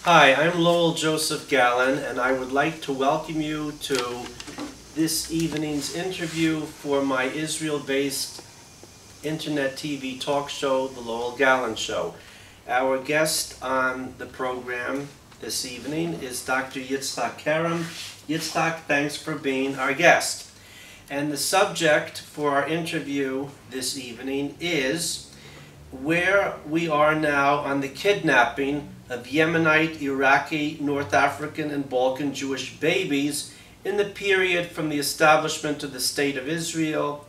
Hi, I'm Lowell Joseph Gallin, and I would like to welcome you to this evening's interview for my Israel-based internet TV talk show, The Lowell Gallin Show. Our guest on the program this evening is Dr. Yitzchak Kerem. Yitzchak, thanks for being our guest. And the subject for our interview this evening is where we are now on the kidnapping of Yemenite, Iraqi, North African, and Balkan Jewish babies in the period from the establishment of the State of Israel,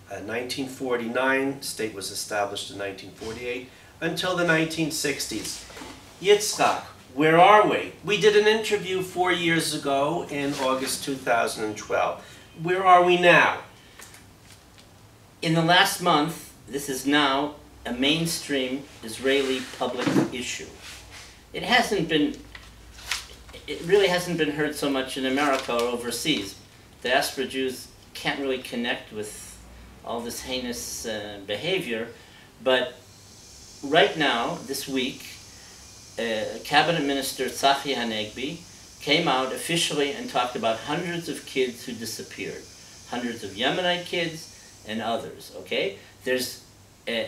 1949, the state was established in 1948, until the 1960s. Yitzchak, where are we? We did an interview 4 years ago in August 2012. Where are we now? In the last month, this is now a mainstream Israeli public issue. It really hasn't been heard so much in America or overseas. Diaspora Jews can't really connect with all this heinous behavior, but right now, this week, Cabinet Minister Tzachi Hanegbi came out officially and talked about hundreds of kids who disappeared, hundreds of Yemenite kids and others, okay? There's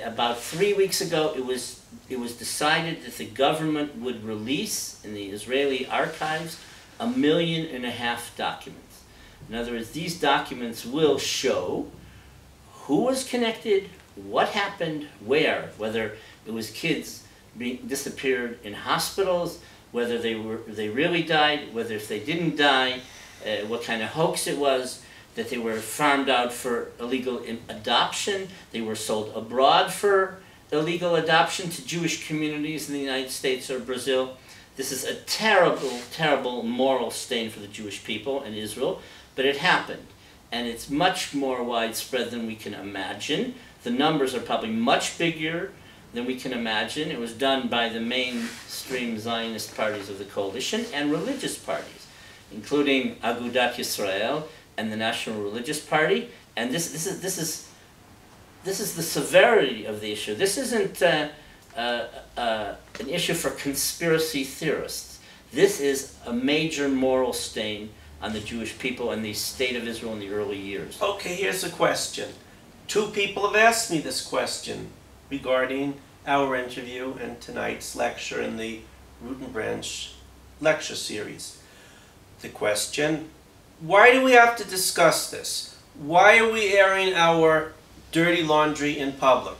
about 3 weeks ago, it was decided that the government would release in the Israeli archives 1.5 million documents. In other words, these documents will show who was connected, what happened, where, whether it was kids being disappeared in hospitals, whether they really died, whether if they didn't die, what kind of hoax it was, that they were farmed out for illegal adoption, they were sold abroad for illegal adoption to Jewish communities in the United States or Brazil. This is a terrible, terrible moral stain for the Jewish people in Israel, but it happened. And it's much more widespread than we can imagine. The numbers are probably much bigger than we can imagine. It was done by the mainstream Zionist parties of the coalition and religious parties, including Agudat Yisrael and the National Religious Party. And this is the severity of the issue. This isn't an issue for conspiracy theorists. This is a major moral stain on the Jewish people and the state of Israel in the early years. Okay, here's a question. 2 people have asked me this question regarding our interview and tonight's lecture in the Root and Branch lecture series. The question, why do we have to discuss this? Why are we airing our dirty laundry in public?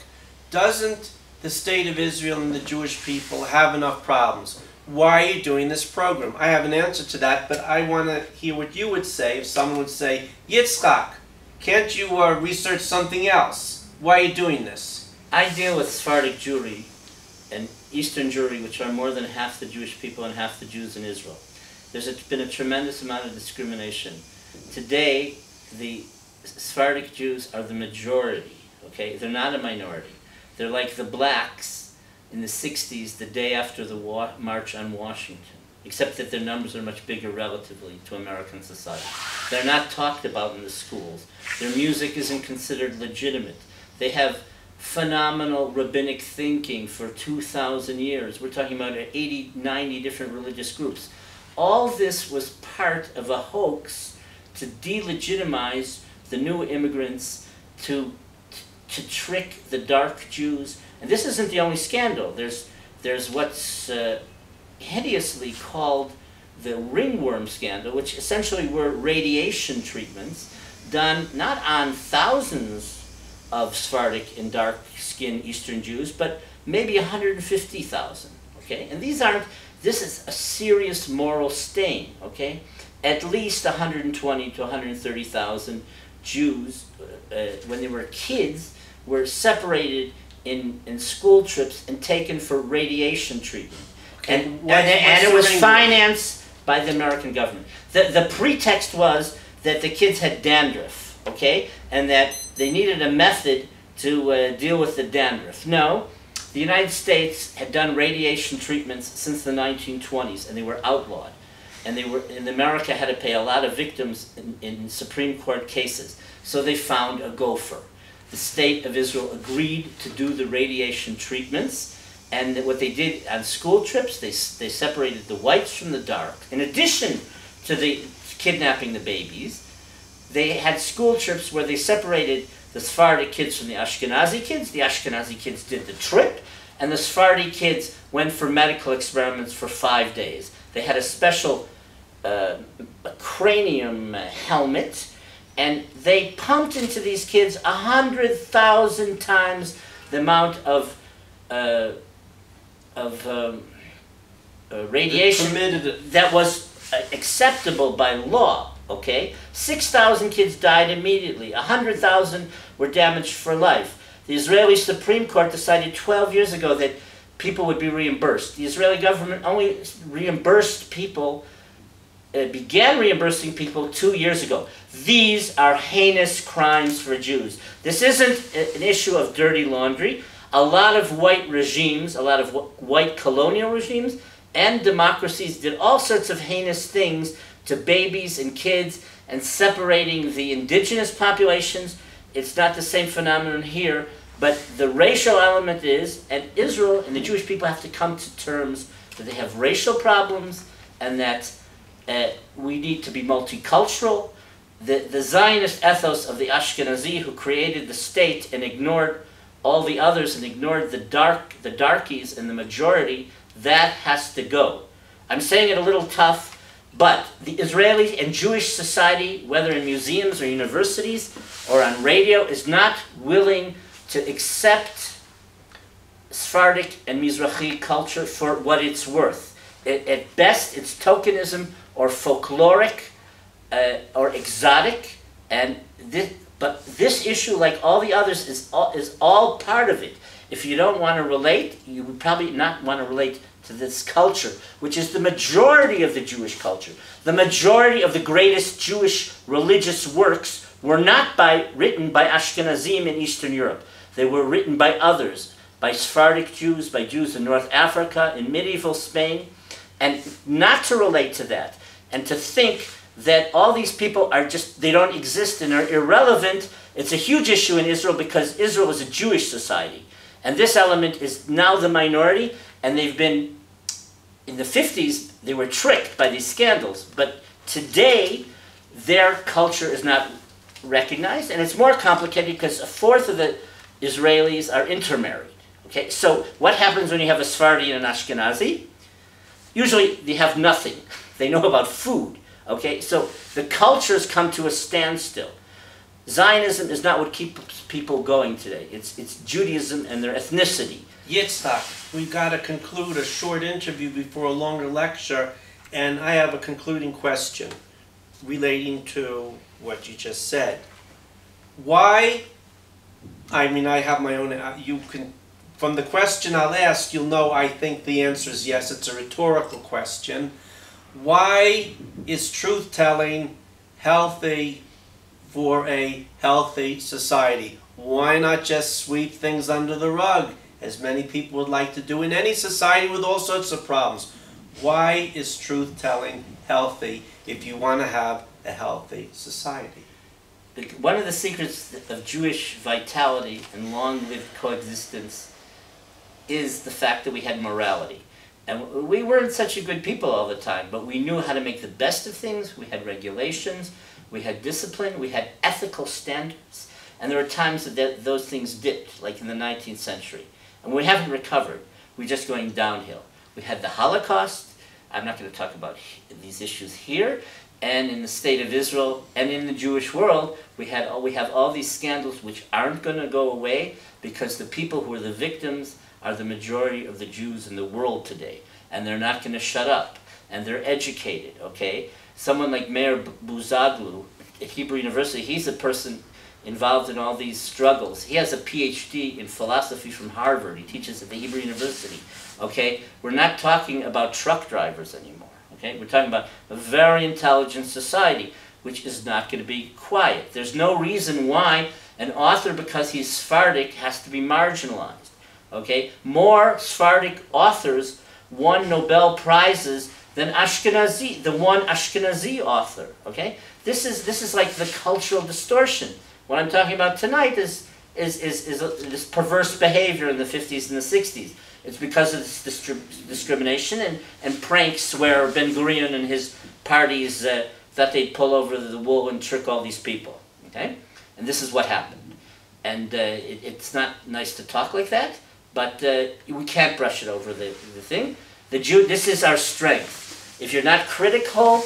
Doesn't the state of Israel and the Jewish people have enough problems? Why are you doing this program? I have an answer to that, but I want to hear what you would say if someone would say, Yitzchak, can't you research something else? Why are you doing this? I deal with Sephardic Jewry and Eastern Jewry, which are more than half the Jewish people and half the Jews in Israel. There's been a tremendous amount of discrimination. Today, the Sephardic Jews are the majority, okay? They're not a minority. They're like the blacks in the 60s, the day after the March on Washington, except that their numbers are much bigger relatively to American society. They're not talked about in the schools. Their music isn't considered legitimate. They have phenomenal rabbinic thinking for 2,000 years. We're talking about 80, 90 different religious groups. All this was part of a hoax to delegitimize the new immigrants, to trick the dark Jews. And this isn't the only scandal. There's what's hideously called the ringworm scandal, which essentially were radiation treatments done not on thousands of Sephardic and dark-skinned Eastern Jews, but maybe 150,000, okay? And this is a serious moral stain, okay? At least 120 to 130,000 Jews, when they were kids, were separated in school trips and taken for radiation treatment. Okay. And it was financed by the American government. The pretext was that the kids had dandruff, okay? And that they needed a method to deal with the dandruff. No, the United States had done radiation treatments since the 1920s, and they were outlawed. And America had to pay a lot of victims in Supreme Court cases. So they found a gopher. The state of Israel agreed to do the radiation treatments, And what they did on school trips, they separated the whites from the dark. In addition to the kidnapping the babies, they had school trips where they separated the Sephardic kids from the Ashkenazi kids. The Ashkenazi kids did the trip, and the Sephardi kids went for medical experiments for 5 days. They had a special cranium helmet, and they pumped into these kids 100,000 times the amount of radiation that was acceptable by law. Okay, 6,000 kids died immediately. 100,000 were damaged for life. The Israeli Supreme Court decided 12 years ago that people would be reimbursed. The Israeli government only reimbursed people, began reimbursing people 2 years ago. These are heinous crimes for Jews. This isn't an issue of dirty laundry. A lot of white regimes, a lot of white colonial regimes and democracies did all sorts of heinous things to babies and kids and separating the indigenous populations. It's not the same phenomenon here, but the racial element is, and Israel and the Jewish people have to come to terms that they have racial problems and that we need to be multicultural. The Zionist ethos of the Ashkenazi who created the state and ignored all the others and ignored the darkies and the majority, that has to go. I'm saying it a little tough, but the Israeli and Jewish society, whether in museums or universities or on radio, is not willing to accept Sephardic and Mizrahi culture for what it's worth. At best, it's tokenism or folkloric or exotic, but this issue, like all the others, is all part of it. If you don't want to relate, you would probably not want to relate to this culture, which is the majority of the Jewish culture. The majority of the greatest Jewish religious works were not written by Ashkenazim in Eastern Europe. They were written by others, by Sephardic Jews, by Jews in North Africa, in medieval Spain. And not to relate to that, and to think that all these people are just, they don't exist and are irrelevant. It's a huge issue in Israel because Israel is a Jewish society. And this element is now the minority, and they've been, in the 50s, they were tricked by these scandals. But today, their culture is not recognized, and it's more complicated because a fourth of the Israelis are intermarried. Okay, so what happens when you have a Sephardi and an Ashkenazi? Usually, they have nothing. They know about food. Okay, so the cultures come to a standstill. Zionism is not what keeps people going today. It's Judaism and their ethnicity. Yitzchak, we've got to conclude a short interview before a longer lecture, and I have a concluding question relating to what you just said. Why, I mean, I have my own, you can, from the question I'll ask, you'll know I think the answer is yes. It's a rhetorical question. Why is truth-telling healthy for a healthy society? Why not just sweep things under the rug, as many people would like to do in any society with all sorts of problems? Why is truth-telling healthy if you want to have a healthy society? One of the secrets of Jewish vitality and long-lived coexistence is the fact that we had morality. And we weren't such a good people all the time, but we knew how to make the best of things. We had regulations, we had discipline, we had ethical standards, and there were times that those things dipped, like in the 19th century. And we haven't recovered. We're just going downhill. We had the Holocaust. I'm not going to talk about these issues here. And in the state of Israel and in the Jewish world, we have all these scandals which aren't going to go away because the people who are the victims are the majority of the Jews in the world today. And they're not going to shut up. And they're educated, okay? Someone like Meir Buzaglu at Hebrew University, he's a person involved in all these struggles. He has a PhD in philosophy from Harvard. He teaches at the Hebrew University, okay? We're not talking about truck drivers anymore, okay? We're talking about a very intelligent society, which is not going to be quiet. There's no reason why an author, because he's Sephardic, has to be marginalized. Okay, more Sephardic authors won Nobel Prizes than Ashkenazi, the one Ashkenazi author. Okay, this is like the cultural distortion. What I'm talking about tonight is this perverse behavior in the 50s and the 60s. It's because of this discrimination and pranks where Ben Gurion and his parties that they'd pull over the wool and trick all these people. Okay? And this is what happened. And it's not nice to talk like that, but we can't brush it over the thing. This is our strength. If you're not critical,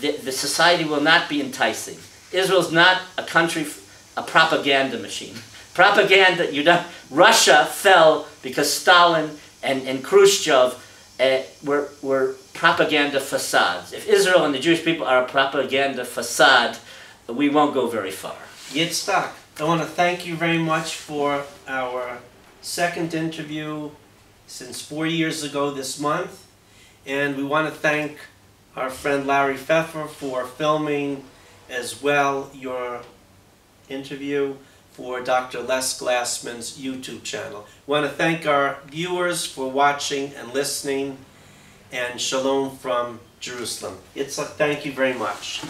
the society will not be enticing. Israel's not a country, a propaganda machine. Propaganda, Russia fell because Stalin and Khrushchev were propaganda facades. If Israel and the Jewish people are a propaganda facade, we won't go very far. Yitzchak, I want to thank you very much for our second interview since 4 years ago this month. And we want to thank our friend Larry Pfeffer for filming as well your interview for Dr. Les Glassman's YouTube channel. We want to thank our viewers for watching and listening, and shalom from Jerusalem. Yitzchak, thank you very much.